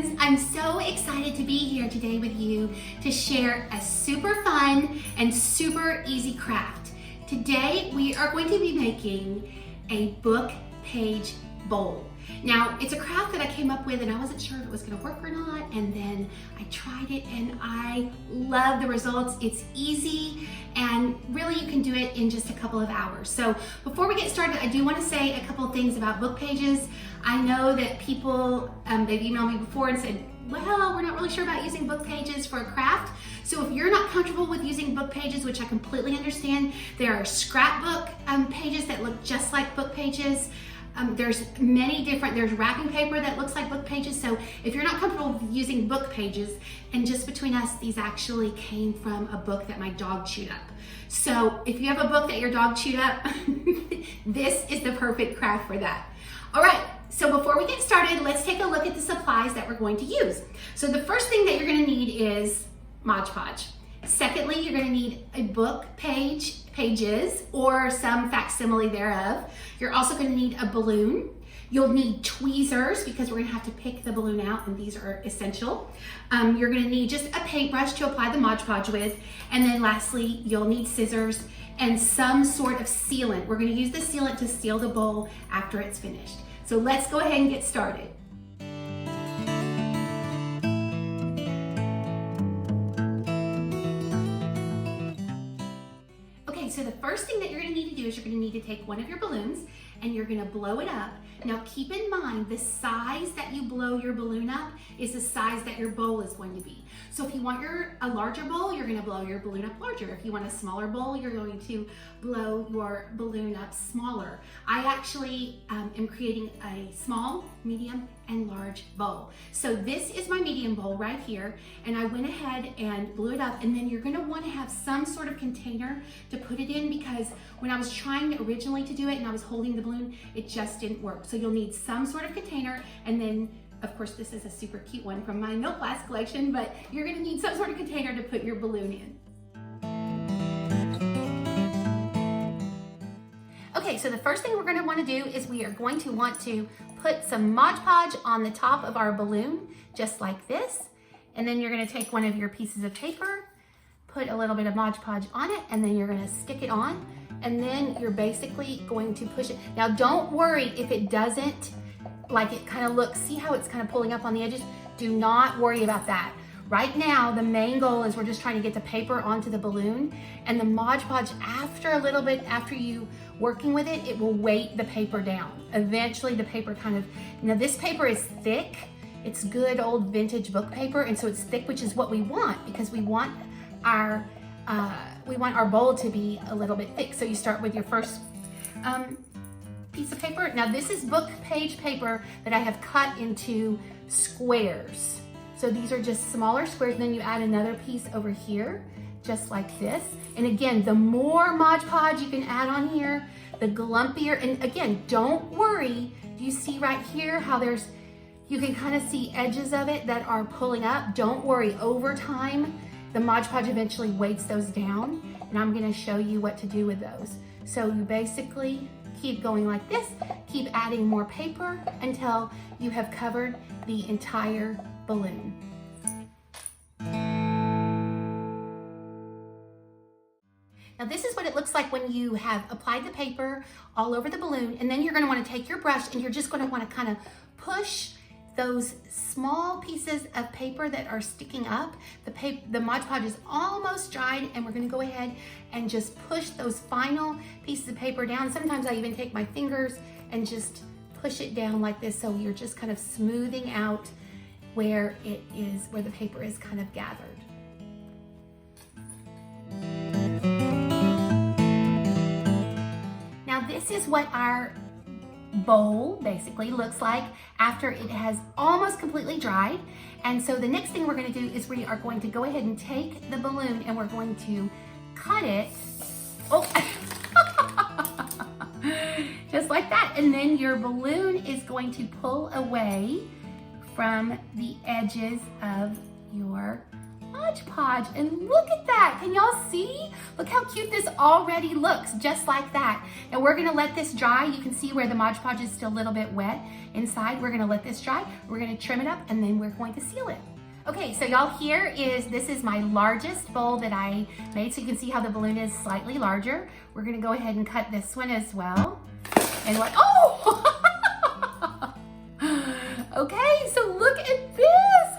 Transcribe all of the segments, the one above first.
friends, I'm so excited to be here today with you to share a super fun and super easy craft. Today we are going to be making a book page bowl. Now it's a craft that I came up with and I wasn't sure if it was going to work or not, and then I tried it and I love the results. It's easy and really you can do it in just a couple of hours. So before we get started, I do want to say a couple of things about book pages. I know that people, they've emailed me before and said, well, we're not really sure about using book pages for a craft. So if you're not comfortable with using book pages, which I completely understand, there are scrapbook pages that look just like book pages. There's many different, there's wrapping paper that looks like book pages. So if you're not comfortable with using book pages, and just between us, these actually came from a book that my dog chewed up. So if you have a book that your dog chewed up, this is the perfect craft for that. All right, so before we get started, let's take a look at the supplies that we're going to use. So the first thing that you're gonna need is Mod Podge. Secondly, you're going to need a book pages or some facsimile thereof. You're also going to need a balloon. You'll need tweezers because we're going to have to pick the balloon out, and these are essential. You're going to need just a paintbrush to apply the Mod Podge with. And then lastly, you'll need scissors and some sort of sealant. We're going to use the sealant to seal the bowl after it's finished. So let's go ahead and get started. So the first thing that you're going to need to do is you're going to need to take one of your balloons and you're going to blow it up. Now keep in mind the size that you blow your balloon up is the size that your bowl is going to be. So if you want a larger bowl, you're going to blow your balloon up larger. If you want a smaller bowl, you're going to blow your balloon up smaller. I actually am creating a small, medium, and large bowl. So this is my medium bowl right here, and I went ahead and blew it up, and then you're going to want to have some sort of container to put it in, because when I was trying originally to do it and I was holding the balloon, it just didn't work. So you'll need some sort of container, and then of course this is a super cute one from my milk glass collection, but you're going to need some sort of container to put your balloon in. Okay, so the first thing we're going to want to do is we are going to want to put some Mod Podge on the top of our balloon, just like this. And then you're going to take one of your pieces of paper, put a little bit of Mod Podge on it, and then you're going to stick it on. And then you're basically going to push it. Now don't worry if it doesn't, like it kind of looks, see how it's kind of pulling up on the edges? Do not worry about that. Right now, the main goal is we're just trying to get the paper onto the balloon, and the Mod Podge, after a little bit, after you working with it, it will weight the paper down. Eventually the paper kind of, now this paper is thick. It's good old vintage book paper, and so it's thick, which is what we want, because we want our bowl to be a little bit thick. So you start with your first piece of paper. Now this is book page paper that I have cut into squares. So these are just smaller squares, and then you add another piece over here, just like this. And again, the more Mod Podge you can add on here, the glumpier. And again, don't worry. Do you see right here how you can kind of see edges of it that are pulling up? Don't worry, over time, the Mod Podge eventually weights those down, and I'm gonna show you what to do with those. So you basically keep going like this, keep adding more paper until you have covered the entire balloon. Now this is what it looks like when you have applied the paper all over the balloon, and then you're going to want to take your brush and you're just going to want to kind of push those small pieces of paper that are sticking up. The Mod Podge is almost dried, and we're going to go ahead and just push those final pieces of paper down. Sometimes I even take my fingers and just push it down like this, so you're just kind of smoothing out where the paper is kind of gathered. Now this is what our bowl basically looks like after it has almost completely dried. And so the next thing we're going to do is we are going to go ahead and take the balloon and we're going to cut it. Oh, just like that. And then your balloon is going to pull away from the edges of your Mod Podge. And look at that, can y'all see? Look how cute this already looks, just like that. And we're gonna let this dry. You can see where the Mod Podge is still a little bit wet inside. We're gonna let this dry. We're gonna trim it up and then we're going to seal it. Okay, so y'all, this is my largest bowl that I made, so you can see how the balloon is slightly larger. We're gonna go ahead and cut this one as well. And what, oh! Okay, so look at this.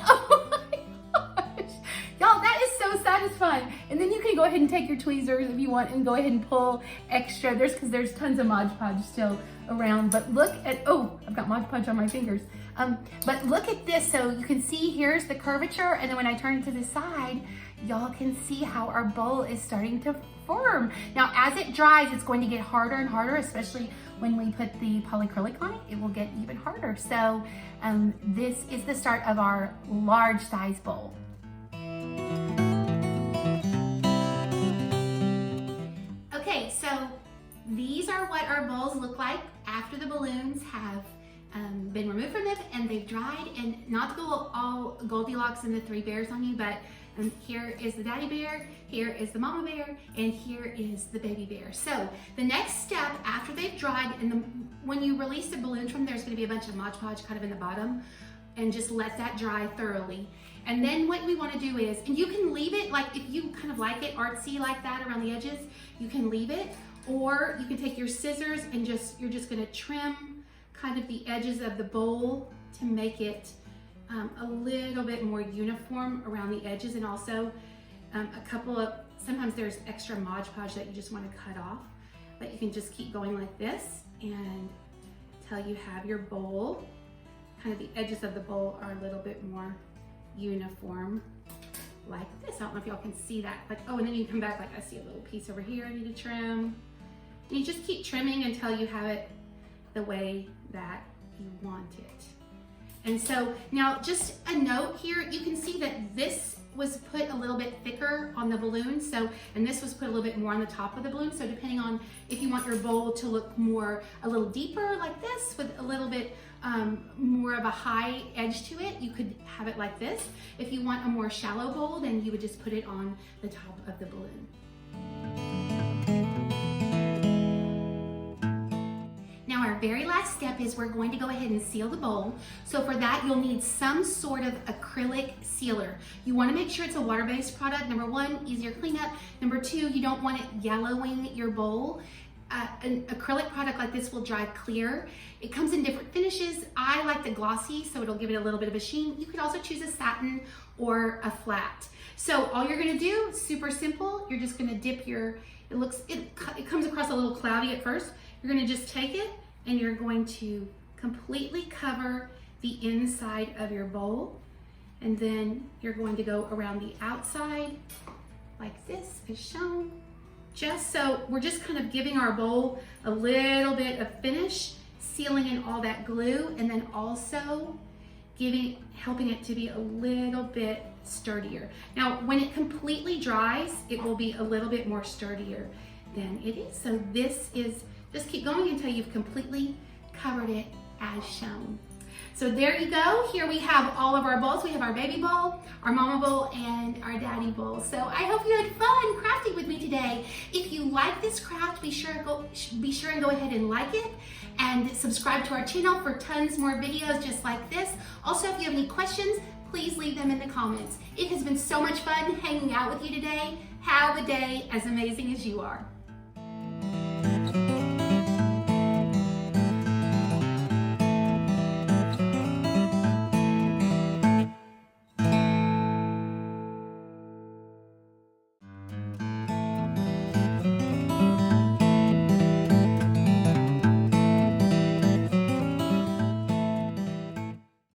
Oh my gosh. Y'all, that is so satisfying. And then you can go ahead and take your tweezers if you want and go ahead and pull extra. Because there's tons of Mod Podge still around. But look at, oh, I've got Mod Podge on my fingers. But look at this. So you can see here's the curvature. And then when I turn it to the side, y'all can see how our bowl is starting to form. Now, as it dries, it's going to get harder and harder, especially when we put the polyacrylic on it, it will get even harder. So this is the start of our large size bowl. Okay, so these are what our bowls look like after the balloons have been removed from them and they've dried. And not to go all Goldilocks and the Three Bears on you, but here is the daddy bear, here is the mama bear, and here is the baby bear. So the next step after they've dried, and when you release the balloons from there's gonna be a bunch of Mod Podge kind of in the bottom, and just let that dry thoroughly. And then what we wanna do is, and you can leave it, like if you kind of like it artsy like that around the edges, you can leave it, or you can take your scissors and you're just gonna trim kind of the edges of the bowl to make it a little bit more uniform around the edges, and also sometimes there's extra Mod Podge that you just want to cut off, but you can just keep going like this and until you have your bowl, kind of the edges of the bowl are a little bit more uniform like this. I don't know if y'all can see that, like, oh, and then you come back, like I see a little piece over here I need to trim. And you just keep trimming until you have it the way that you want it. And so now just a note here, you can see that this was put a little bit thicker on the balloon. So, and this was put a little bit more on the top of the balloon. So depending on if you want your bowl to look more, a little deeper like this with a little bit more of a high edge to it, you could have it like this. If you want a more shallow bowl, then you would just put it on the top of the balloon. Our very last step is we're going to go ahead and seal the bowl. So for that, you'll need some sort of acrylic sealer. You want to make sure it's a water-based product. Number one, easier cleanup. Number two, you don't want it yellowing your bowl. An acrylic product like this will dry clear. It comes in different finishes. I like the glossy, so it'll give it a little bit of a sheen. You could also choose a satin or a flat. So all you're gonna do, super simple, you're just gonna dip your, it comes across a little cloudy at first. You're gonna just take it and you're going to completely cover the inside of your bowl. And then you're going to go around the outside like this as shown. Just so we're just kind of giving our bowl a little bit of finish, sealing in all that glue, and then also helping it to be a little bit sturdier. Now, when it completely dries, it will be a little bit more sturdier than it is. So this is, just keep going until you've completely covered it as shown. So there you go. Here we have all of our bowls. We have our baby bowl, our mama bowl, and our daddy bowl. So I hope you had fun crafting with me today. If you like this craft, be sure and go ahead and like it and subscribe to our channel for tons more videos just like this. Also, if you have any questions, please leave them in the comments. It has been so much fun hanging out with you today. Have a day as amazing as you are.